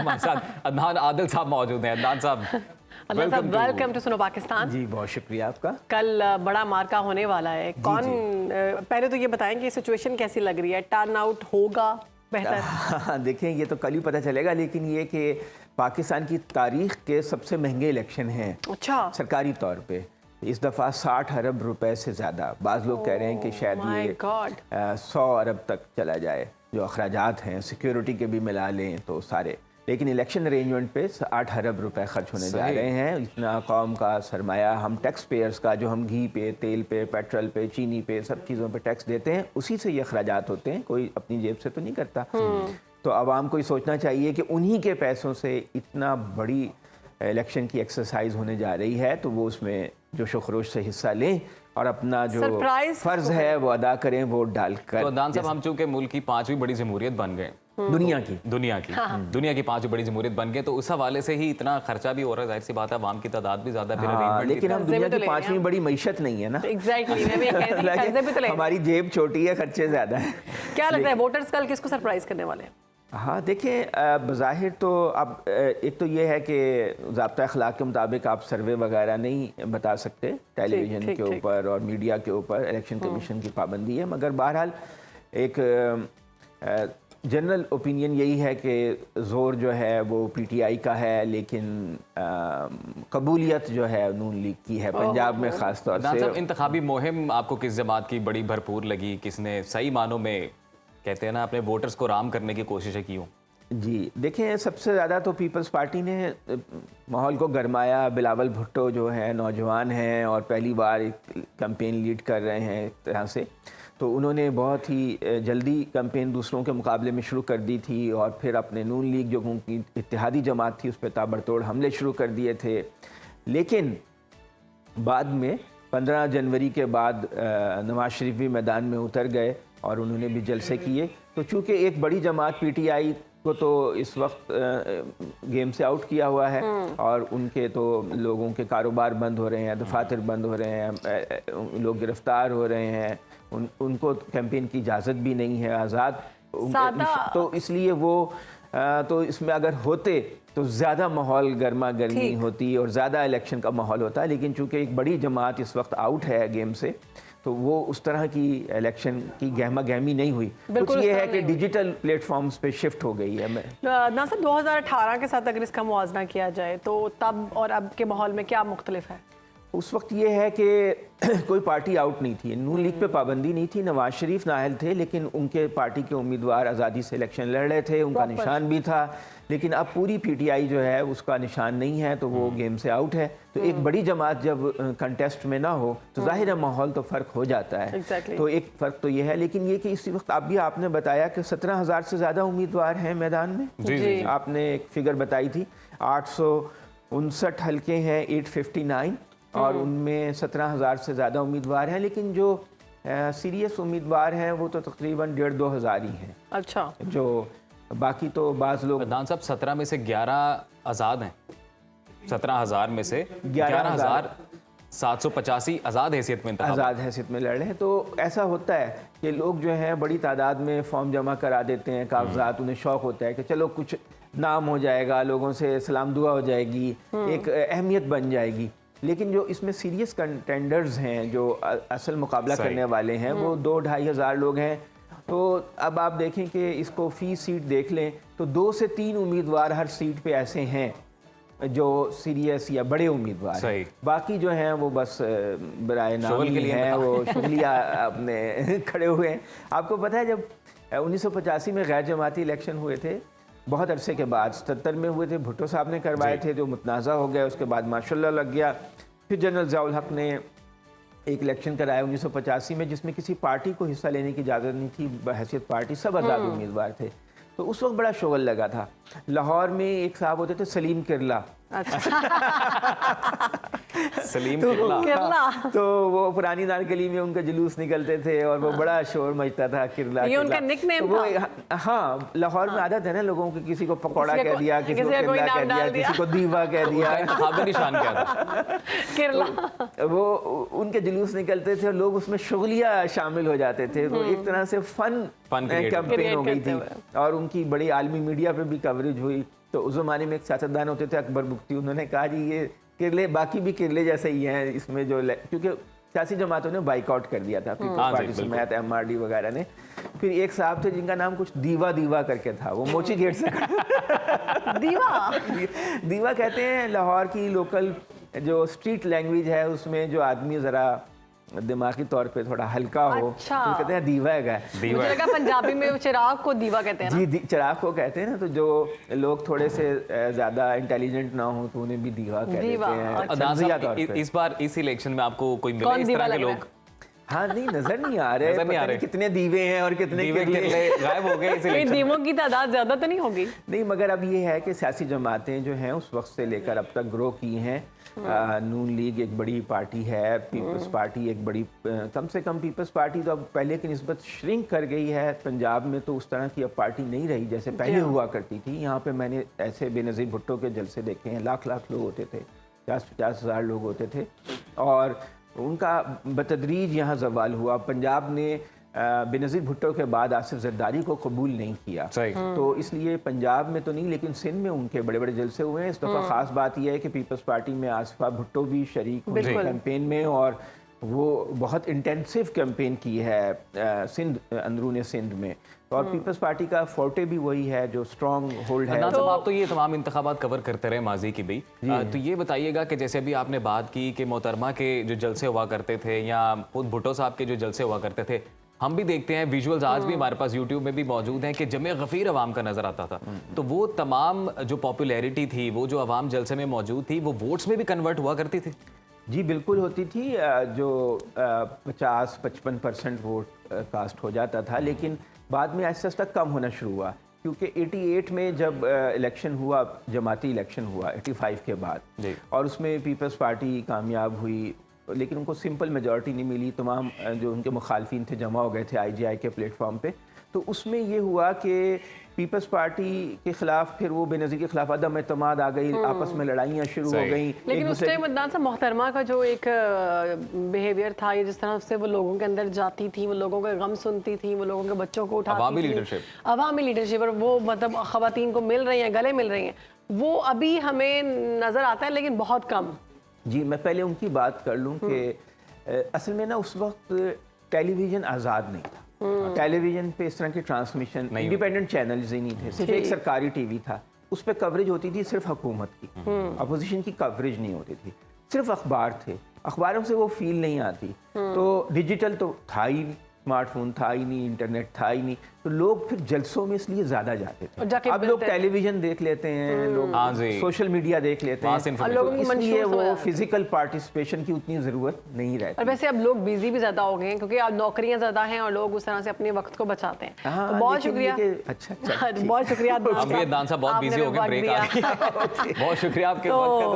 हमारे साथ अदनान आदिल साहब मौजूद हैं। अदनान साहब, वेलकम टू सुनो पाकिस्तान। जी बहुत शुक्रिया आपका। कल बड़ा मार्का होने वाला है। कौन पहले तो ये बताएं कि सिचुएशन कैसी लग रही है, टर्न आउट होगा बेहतर? देखें ये तो कल ही पता चलेगा, लेकिन ये कि पाकिस्तान की तारीख के सबसे महंगे इलेक्शन हैं। अच्छा। सरकारी तौर पे इस दफ़ा 60 अरब रुपए से ज़्यादा, बाज़ लोग कह रहे हैं कि शायद ये 100 अरब तक चला जाए जो अखराजात हैं, सिक्योरिटी के भी मिला लें तो सारे। लेकिन इलेक्शन अरेंजमेंट पे 8 अरब रुपए खर्च होने जा रहे हैं। इतना कौम का सरमाया, हम टैक्स पेयर्स का, जो हम घी पे, तेल पे, पेट्रोल पे, चीनी पे, सब चीज़ों पे टैक्स देते हैं, उसी से ये अखराजात होते हैं, कोई अपनी जेब से तो नहीं करता। तो आवाम को ये सोचना चाहिए कि उन्हीं के पैसों से इतना बड़ी इलेक्शन की एक्सरसाइज होने जा रही है, तो वो उसमें जोशो खरोश से हिस्सा लें और अपना जो फ़र्ज़ है वो अदा करें, वोट डालकर। तो अदनान साहब, हम चूँकि मुल्क की 5वीं बड़ी जमहूरियत बन गए, दुनिया की 5वीं बड़ी जमहूरियत बन गए, तो उस हवाले से ही इतना खर्चा भी हो रहा है। जाहिर सी बात है, आवाम की तादाद भी ज़्यादा है, लेकिन हम दुनिया की 5वीं बड़ी मईशत नहीं है ना। एग्जैक्टली, हमारी जेब छोटी है, खर्चे ज़्यादा है। क्या लगता है वोटर्स कल किसको सरप्राइज करने वाले हैं? हाँ देखें, बज़ाहिर तो अब एक तो ये है कि ज़ाब्ता अखलाक के मुताबिक आप सर्वे वगैरह नहीं बता सकते टेलीविज़न के ऊपर और मीडिया के ऊपर, इलेक्शन कमीशन की पाबंदी है। मगर बहरहाल एक जनरल ओपिनियन यही है कि ज़ोर जो है वो पीटीआई का है, लेकिन कबूलियत जो है नून लीग की है, पंजाब में ख़ास तौर से। इंतखाबी मुहिम आपको किस जमात की बड़ी भरपूर लगी? किसने सही मानों में, कहते हैं ना, अपने वोटर्स को राम करने की कोशिशें की हों? जी देखें, सबसे ज़्यादा तो पीपल्स पार्टी ने माहौल को गरमाया। बिलावल भुट्टो जो है नौजवान हैं और पहली बार एक कैंपेन लीड कर रहे हैं एक तरह से, तो उन्होंने बहुत ही जल्दी कैंपेन दूसरों के मुकाबले में शुरू कर दी थी। और फिर अपने नून लीग जो उनकी इत्तेहादी जमात थी उस पर ताबड़तोड़ हमले शुरू कर दिए थे। लेकिन बाद में 15 जनवरी के बाद नवाज शरीफ भी मैदान में उतर गए और उन्होंने भी जलसे किए। तो चूँकि एक बड़ी जमात पीटीआई को तो इस वक्त गेम से आउट किया हुआ है और उनके तो लोगों के कारोबार बंद हो रहे हैं, दफातर बंद हो रहे हैं, लोग गिरफ्तार हो रहे हैं, उनको कैंपेन की इजाज़त भी नहीं है आज़ाद। तो इसलिए वो तो इसमें अगर होते तो ज़्यादा माहौल गर्मा गर्मी होती और ज़्यादा इलेक्शन का माहौल होता। लेकिन चूँकि एक बड़ी जमात इस वक्त आउट है गेम से, तो वो उस तरह की इलेक्शन की गहमा गहमी नहीं हुई। कुछ ये है कि डिजिटल प्लेटफॉर्म्स पे शिफ्ट हो गई है। ना सर, 2018 के साथ अगर इसका मुआवजा किया जाए तो तब और अब के माहौल में क्या मुख्तलिफ है? उस वक्त ये है कि कोई पार्टी आउट नहीं थी, नून लीग पे पाबंदी नहीं थी, नवाज शरीफ नाअहल थे, लेकिन उनके पार्टी के उम्मीदवार आज़ादी से इलेक्शन लड़ रहे थे, उनका निशान भी था। लेकिन अब पूरी पीटीआई जो है उसका निशान नहीं है, तो वो गेम से आउट है। तो एक बड़ी जमात जब कंटेस्ट में ना हो तो जाहिर है माहौल तो फ़र्क हो जाता है। तो एक फ़र्क तो ये है। लेकिन ये कि इसी वक्त आपने बताया कि 17,000 से ज़्यादा उम्मीदवार हैं मैदान में। जी। आपने एक फिगर बताई थी, 859 हल्के हैं, 859, और उनमें 17,000 से ज़्यादा उम्मीदवार हैं। लेकिन जो सीरियस उम्मीदवार हैं वो तो तकरीबन 1,500-2 हज़ार ही हैं। अच्छा। जो बाकी तो बाज़ लोग, अदनान साहब, 17 में से 11 आज़ाद हैं। 17,000 में से 11,785 आज़ाद हैसियत में लड़ रहे हैं। तो ऐसा होता है कि लोग जो हैं बड़ी तादाद में फॉर्म जमा करा देते हैं, कागजात, उन्हें शौक़ होता है कि चलो कुछ नाम हो जाएगा, लोगों से सलाम दुआ हो जाएगी, एक अहमियत बन जाएगी। लेकिन जो इसमें सीरियस कंटेंडर्स हैं, जो असल मुकाबला करने वाले हैं, वो 2-2.5 हज़ार लोग हैं। तो अब आप देखें कि इसको फ़ी सीट देख लें तो 2 से 3 उम्मीदवार हर सीट पे ऐसे हैं जो सीरियस या बड़े उम्मीदवार हैं। बाकी जो हैं वो बस बराए नाम ही हैं, वो शुगलिया अपने खड़े हुए हैं। आपको पता है जब 1985 में गैर जमाती इलेक्शन हुए थे, बहुत अरसे के बाद, 77 में हुए थे, भुट्टो साहब ने करवाए थे, जो मुतनाज़ा हो गया। उसके बाद माशाल्लाह लग गया। फिर जनरल ज़ियाउल हक ने एक इलेक्शन कराया 1985 में, जिसमें किसी पार्टी को हिस्सा लेने की इजाज़त नहीं थी, बहैसियत पार्टी सब आज़ाद उम्मीदवार थे। तो उस वक्त बड़ा शोगल लगा था। लाहौर में एक साहब होते थे सलीम किरला। सलीम किरला। तो वो पुरानी दार गली में उनका जुलूस निकलते थे और वो बड़ा शोर मचता था, किरला। ये उनका निकनेम था। हाँ, लाहौर में आदत है ना लोगों की, किसी को पकौड़ा कह दिया, किसी को किरला कह दिया, किसी को दीवा कह दिया। निशान क्या था? किरला। वो उनके जुलूस निकलते थे और लोग उसमें शुगलिया शामिल हो जाते थे। तो एक तरह से फन कैंपेन हो गई थी और उनकी बड़ी आलमी मीडिया पे भी कवरेज हुई। तो उस ज़माने में एक सियासतदान होते थे अकबर बुख्ती, उन्होंने कहा जी ये किरले बाकी भी किरले जैसे ही हैं इसमें जो, क्योंकि सियासी जमातों ने बाइकआउट कर दिया था पीपल्स पार्टी समेत MRD वगैरह ने। फिर एक साहब थे जिनका नाम कुछ दीवा करके था, वो मोची गेट से दीवा कहते हैं लाहौर की लोकल जो स्ट्रीट लैंग्वेज है, उसमें जो आदमी ज़रा दिमागी तौर पे थोड़ा हल्का हो, अच्छा। तो कहते हैं दीवा है। मुझे लगा पंजाबी में चिराग को दीवा कहते हैं ना। जी चिराग को कहते हैं ना, तो जो लोग थोड़े से ज़्यादा इंटेलिजेंट ना हो तो उन्हें भी दीवा कहते हैं। अच्छा। तंज़िया तौर पे। इस बार इस इलेक्शन में आपको कोई मिले कौन इस दीवा तरह के लग रहा लोग? हाँ नहीं नजर नहीं आ रहे, नजर नहीं आ पता रहे। कितने दीवे हैं और कितने दीवे किरले। किरले गायब हो गए इस कोई इलेक्शन में। दीवों की तादाद ज्यादा तो नहीं होगी? नहीं, मगर अब ये है कि सियासी जमातें जो हैं उस वक्त से लेकर अब तक ग्रो की हैं। नून लीग एक बड़ी पार्टी है, पीपल्स पार्टी एक बड़ी, कम से कम पीपल्स पार्टी तो अब पहले की निस्बत श्रिंक कर गई है। पंजाब में तो उस तरह की अब पार्टी नहीं रही जैसे पहले हुआ करती थी। यहाँ पे मैंने ऐसे बेनज़ीर भुट्टो के जलसे देखे हैं, लाख लोग होते थे, 50 हज़ार लोग होते थे, और उनका बतदरीज यहाँ ज़वाल हुआ। पंजाब ने बेनज़ीर भुट्टो के बाद आसिफ ज़रदारी को कबूल नहीं किया, तो इसलिए पंजाब में तो नहीं लेकिन सिंध में उनके बड़े बड़े जलसे हुए हैं। इस दफ़ा ख़ास बात यह है कि पीपल्स पार्टी में आसिफा भुट्टो भी शरीक हुई कैंपेन में, और वो बहुत इंटेंसिव कैंपेन की है सिंध, अंदरूनी सिंध में। और पीपल्स पार्टी का फोर्टे भी वही है जो स्ट्रॉन्ग होल्ड है। तो आप तो ये तमाम इंतखाबात कवर करते रहे माजी की भी, तो ये बताइएगा कि जैसे अभी आपने बात की कि मोहतरमा के जो जलसे हुआ करते थे या खुद भुट्टो साहब के जो जलसे हुआ करते थे, हम भी देखते हैं विजुअल्स आज भी हमारे पास यूट्यूब में भी मौजूद हैं कि जमे गफीर अवाम का नजर आता था। तो वो तमाम जो पॉपुलैरिटी थी, वो जो अवाम जलसे में मौजूद थी, वो वोट्स में भी कन्वर्ट हुआ करती थी। जी बिल्कुल होती थी, जो 50-55% वोट कास्ट हो जाता था, लेकिन बाद में आहिस्ता आहिस्ता कम होना शुरू हुआ, क्योंकि 88 में जब इलेक्शन हुआ, जमाती इलेक्शन हुआ 85 के बाद, और उसमें पीपल्स पार्टी कामयाब हुई, लेकिन उनको सिंपल मेजॉरिटी नहीं मिली। तमाम जो उनके मुखालफिन थे जमा हो गए थे IGI के प्लेटफॉर्म पे। तो उसमें ये हुआ कि पीपल्स पार्टी के खिलाफ फिर वो बेनज़ीर के खिलाफ अदम एतमाद आ गई, आपस में लड़ाइयाँ शुरू हो गई। लेकिन उस टाइम मतदान से मोहतरमा का जो एक बिहेवियर था, ये जिस तरह से वो लोगों के अंदर जाती थी, वो लोगों के गम सुनती थी, वो लोगों के बच्चों को उठाती थी, अवामी लीडरशिप, और वो मतलब खवातीन को मिल रही हैं, गले मिल रही हैं, वो अभी हमें नज़र आता है लेकिन बहुत कम। जी मैं पहले उनकी बात कर लूँ कि असल में ना उस वक्त टेलीविज़न आज़ाद नहीं था। टेलीविज़न पे इस तरह की ट्रांसमिशन, इंडिपेंडेंट चैनल्स ही नहीं थे, सिर्फ एक सरकारी टीवी था, उस पर कवरेज होती थी सिर्फ हुकूमत की, अपोजिशन की कवरेज नहीं होती थी, सिर्फ अखबार थे, अखबारों से वो फील नहीं आती। तो डिजिटल तो था ही, स्मार्टफोन था ही नहीं, इंटरनेट था ही नहीं, तो लोग फिर जलसों में इसलिए ज़्यादा जाते थे। अब लोग टेलीविज़न देख लेते हैं, लोग सोशल मीडिया देख लेते हैं, और इसलिए वो फिजिकल पार्टिसिपेशन की उतनी ज़रूरत नहीं रहती। और वैसे अब लोग बिजी भी ज़्यादा हो गए हैं, क्योंकि अब नौकरियां ज़्यादा हैं और लोग उस तरह से अपने वक्त को बचाते हैं। तो बहुत शुक्रिया। अच्छा बहुत शुक्रिया। बहुत बिजी हो गए, ब्रेक आ गया। बहुत शुक्रिया आपके वक्त का।